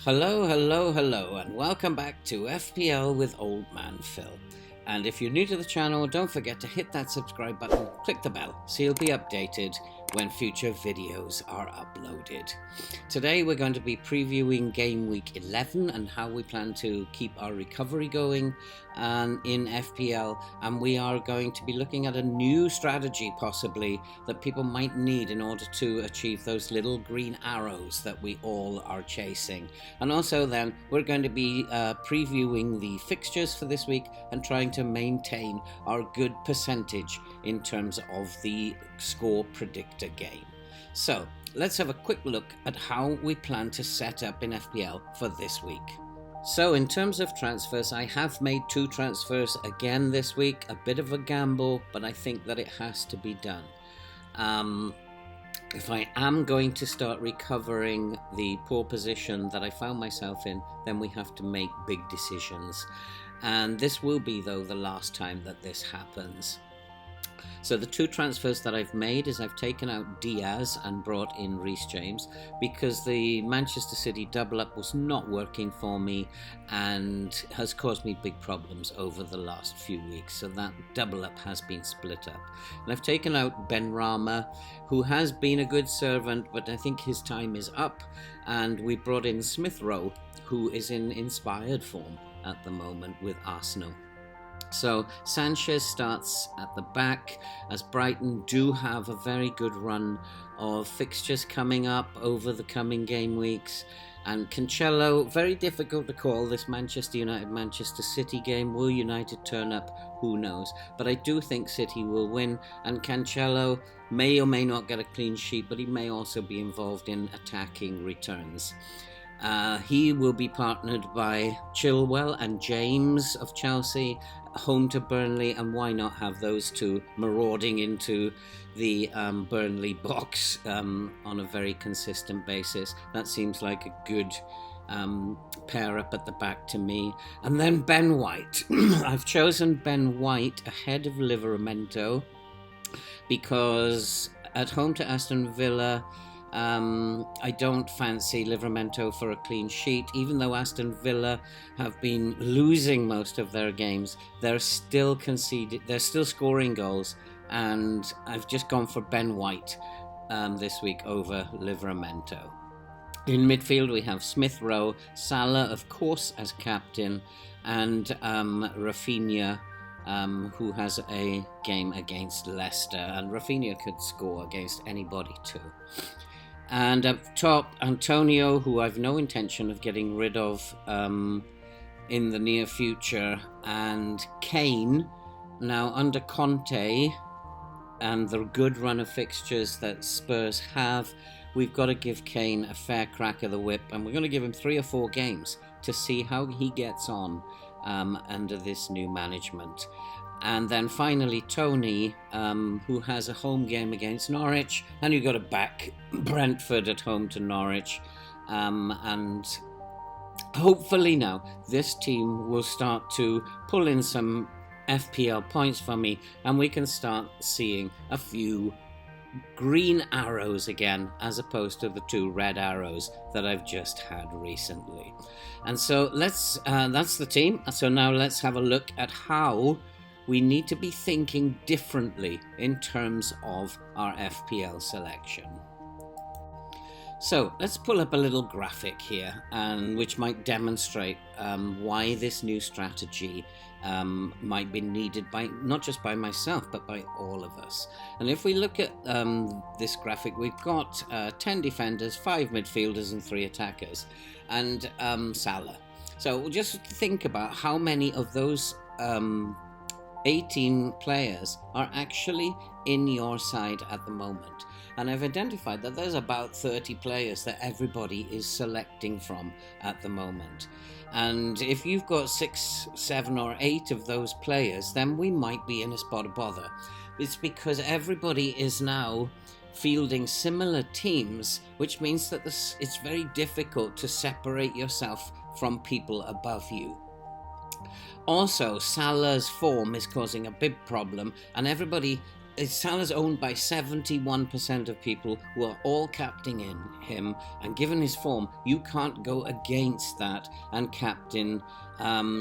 Hello, and welcome back to FPL with Old Man Phil. And if you're new to the channel, don't forget to hit that subscribe button, click the bell, so you'll be updated when future videos are uploaded. Today we're going to be previewing game week 11 and how we plan to keep our recovery going in FPL, and we are going to be looking at a new strategy possibly that people might need in order to achieve those little green arrows that we all are chasing. And also then we're going to be previewing the fixtures for this week and trying to maintain our good percentage in terms of the score predictor game. So let's have a quick look at how we plan to set up in FPL for this week. So in terms of transfers, I have made 2 transfers again this week. A bit of a gamble, but I think that it has to be done. If I am going to start recovering the poor position that I found myself in, then we have to make big decisions. And this will be, though, the last time that this happens. So the 2 transfers that I've made is I've taken out Diaz and brought in Reece James because the Manchester City double up was not working for me and has caused me big problems over the last few weeks. So that double up has been split up. And I've taken out Ben Rama, who has been a good servant, but I think his time is up. And we brought in Smith Rowe, who is in inspired form at the moment with Arsenal. So Sanchez starts at the back, as Brighton do have a very good run of fixtures coming up over the coming game weeks. And Cancelo, very difficult to call this Manchester United-Manchester City game. Will United turn up? Who knows? But I do think City will win, and Cancelo may or may not get a clean sheet, but he may also be involved in attacking returns. He will be partnered by Chilwell and James of Chelsea, home to Burnley, and why not have those two marauding into the Burnley box on a very consistent basis. That seems like a good pair up at the back to me. And then Ben White. I've chosen Ben White ahead of Livramento because at home to Aston Villa, I don't fancy Livramento for a clean sheet. Even though Aston Villa have been losing most of their games, they're still scoring goals, and I've just gone for Ben White this week over Livramento. In midfield we have Smith Rowe, Salah of course as captain, and Rafinha, who has a game against Leicester, and Rafinha could score against anybody too. And up top, Antonio, who I've no intention of getting rid of in the near future, and Kane. Now, under Conte and the good run of fixtures that Spurs have, we've got to give Kane a fair crack of the whip, and we're going to give him 3 or 4 games to see how he gets on under this new management. And then finally Tony, who has a home game against Norwich, and you've got to back Brentford at home to Norwich. And hopefully now this team will start to pull in some FPL points for me, and we can start seeing a few green arrows again, as opposed to the 2 red arrows that I've just had recently. And so that's the team. So now let's have a look at how we need to be thinking differently in terms of our FPL selection. So let's pull up a little graphic here, which might demonstrate why this new strategy might be needed by not just by myself, but by all of us. And if we look at this graphic, we've got 10 defenders, 5 midfielders, and 3 attackers, and Salah. So we'll just think about how many of those 18 players are actually in your side at the moment. And I've identified that there's about 30 players that everybody is selecting from at the moment. And if you've got 6, 7 or 8 of those players, then we might be in a spot of bother. It's because everybody is now fielding similar teams, which means that it's very difficult to separate yourself from people above you. Also, Salah's form is causing a big problem, and everybody Salah's owned by 71% of people who are all captaining him, and given his form, you can't go against that and captain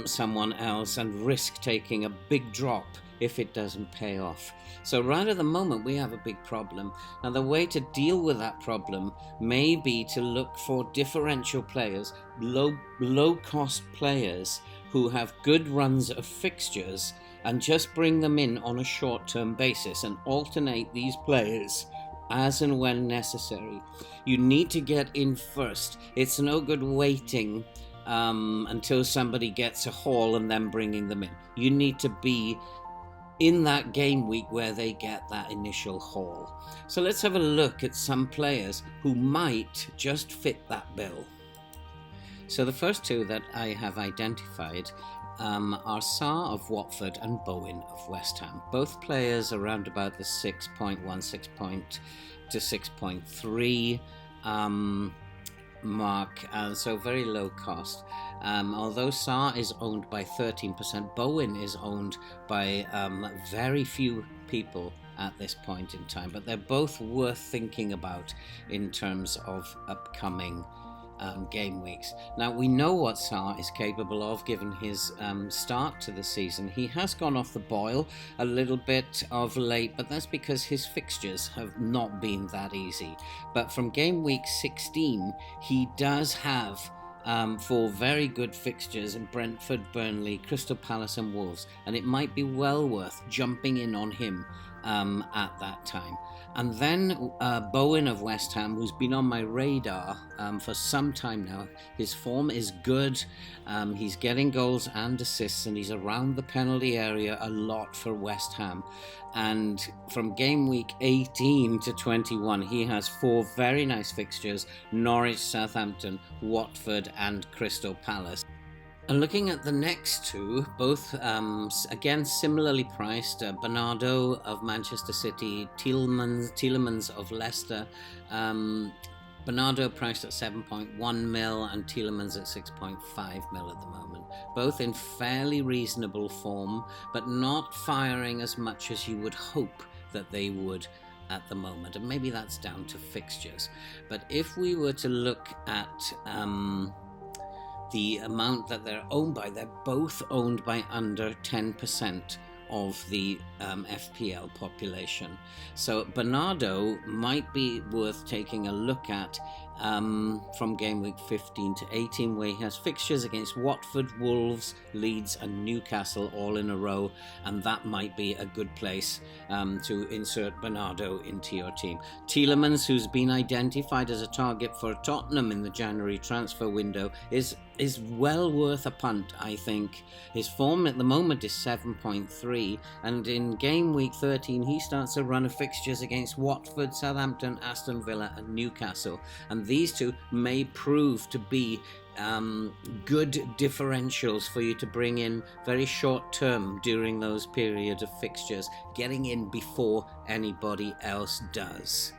someone else and risk taking a big drop if it doesn't pay off. So right at the moment we have a big problem. Now the way to deal with that problem may be to look for differential players, low cost players who have good runs of fixtures, and just bring them in on a short-term basis and alternate these players as and when necessary. You need to get in first. It's no good waiting until somebody gets a haul and then bringing them in. You need to be in that game week where they get that initial haul. So let's have a look at some players who might just fit that bill. So the first two that I have identified are Sarr of Watford and Bowen of West Ham. Both players around about the 6.1 to 6.3 mark, so very low cost. Although Sarr is owned by 13%, Bowen is owned by very few people at this point in time, but they're both worth thinking about in terms of upcoming game weeks. Now we know what Sarr is capable of given his start to the season. He has gone off the boil a little bit of late, but that's because his fixtures have not been that easy. But from game week 16 he does have 4 very good fixtures in Brentford, Burnley, Crystal Palace and Wolves, and it might be well worth jumping in on him at that time. And then Bowen of West Ham, who's been on my radar for some time now. His form is good. He's getting goals and assists, and he's around the penalty area a lot for West Ham. And from game week 18 to 21, he has 4 very nice fixtures: Norwich, Southampton, Watford and Crystal Palace. And looking at the next two, both again similarly priced, Bernardo of Manchester City, Tielemans of Leicester. Bernardo priced at 7.1 mil and Tielemans at 6.5 mil at the moment. Both in fairly reasonable form, but not firing as much as you would hope that they would at the moment. And maybe that's down to fixtures. But if we were to look at the amount that they're owned by, they're both owned by under 10% of the FPL population. So Bernardo might be worth taking a look at from game week 15 to 18, where he has fixtures against Watford, Wolves, Leeds and Newcastle all in a row, and that might be a good place to insert Bernardo into your team. Tielemans, who's been identified as a target for Tottenham in the January transfer window, is well worth a punt, I think. His form at the moment is 7.3, and in game week 13 he starts a run of fixtures against Watford, Southampton, Aston Villa and Newcastle, and these two may prove to be good differentials for you to bring in very short term during those periods of fixtures, getting in before anybody else does.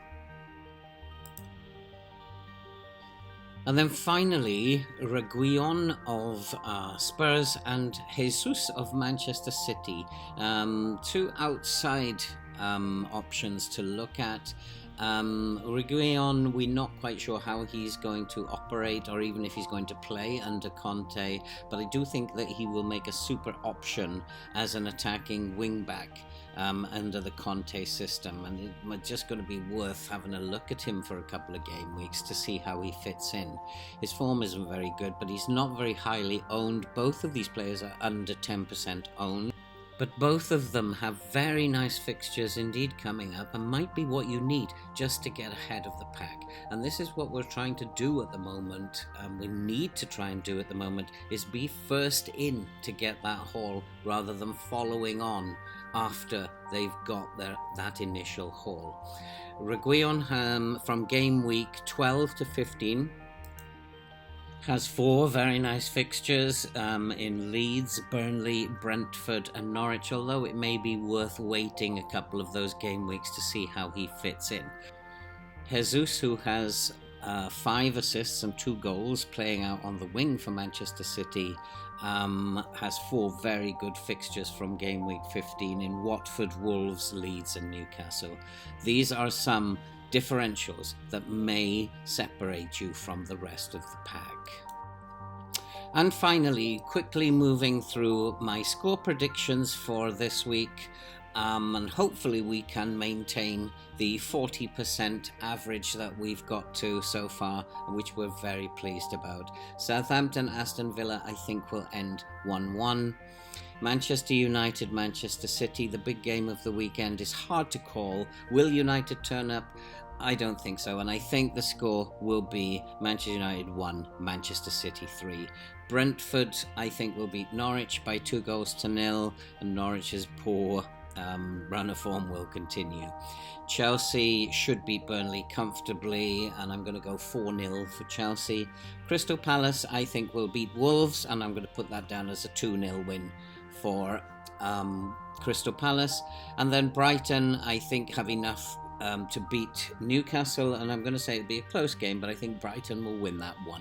And then finally, Reguilon of Spurs and Jesus of Manchester City. 2 outside options to look at. Reguilon, we're not quite sure how he's going to operate or even if he's going to play under Conte, but I do think that he will make a super option as an attacking wing-back under the Conte system, and it's just going to be worth having a look at him for a couple of game weeks to see how he fits in. His form isn't very good, but he's not very highly owned. Both of these players are under 10% owned, but both of them have very nice fixtures indeed coming up and might be what you need just to get ahead of the pack. And this is what we're trying to do at the moment. We need to try and do at the moment is be first in to get that haul rather than following on after they've got that initial haul. Reguilon from game week 12 to 15 has 4 very nice fixtures in Leeds, Burnley, Brentford and Norwich, although it may be worth waiting a couple of those game weeks to see how he fits in. Jesus, who has 5 assists and 2 goals playing out on the wing for Manchester City, has 4 very good fixtures from game week 15 in Watford, Wolves, Leeds and Newcastle. These are some differentials that may separate you from the rest of the pack. And finally, quickly moving through my score predictions for this week, and hopefully we can maintain the 40% average that we've got to so far, which we're very pleased about. Southampton, Aston Villa, I think will end 1-1. Manchester United, Manchester City, the big game of the weekend is hard to call. Will United turn up? I don't think so, and I think the score will be Manchester United 1, Manchester City 3. Brentford, I think, will beat Norwich by 2-0, and Norwich's poor run of form will continue. Chelsea should beat Burnley comfortably, and I'm going to go 4-0 for Chelsea. Crystal Palace, I think, will beat Wolves, and I'm going to put that down as a 2-0 win for Crystal Palace. And then Brighton, I think, have enough to beat Newcastle, and I'm going to say it'll be a close game, but I think Brighton will win that 1-0.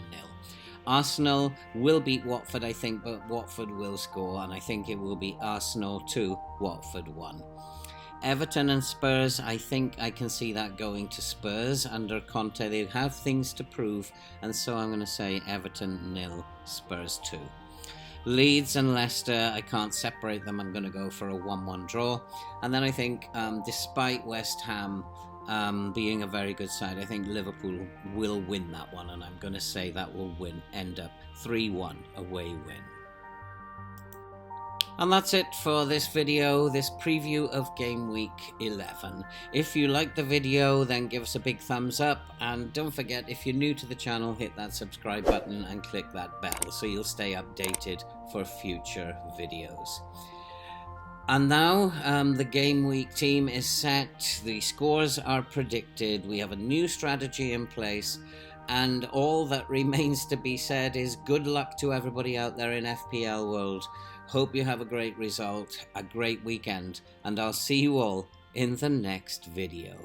Arsenal will beat Watford, I think, but Watford will score, and I think it will be Arsenal 2, Watford 1. Everton and Spurs, I think I can see that going to Spurs under Conte. They have things to prove, and so I'm going to say Everton 0, Spurs 2. Leeds and Leicester, I can't separate them. I'm going to go for a 1-1 draw. And then I think, despite West Ham being a very good side, I think Liverpool will win that one, and I'm going to say that will end up 3-1 away win. And that's it for this video, this preview of Game Week 11. If you liked the video, then give us a big thumbs up, and don't forget, if you're new to the channel, hit that subscribe button and click that bell so you'll stay updated for future videos. And now the Game Week team is set, the scores are predicted, we have a new strategy in place, and all that remains to be said is good luck to everybody out there in FPL world. Hope you have a great result, a great weekend, and I'll see you all in the next video.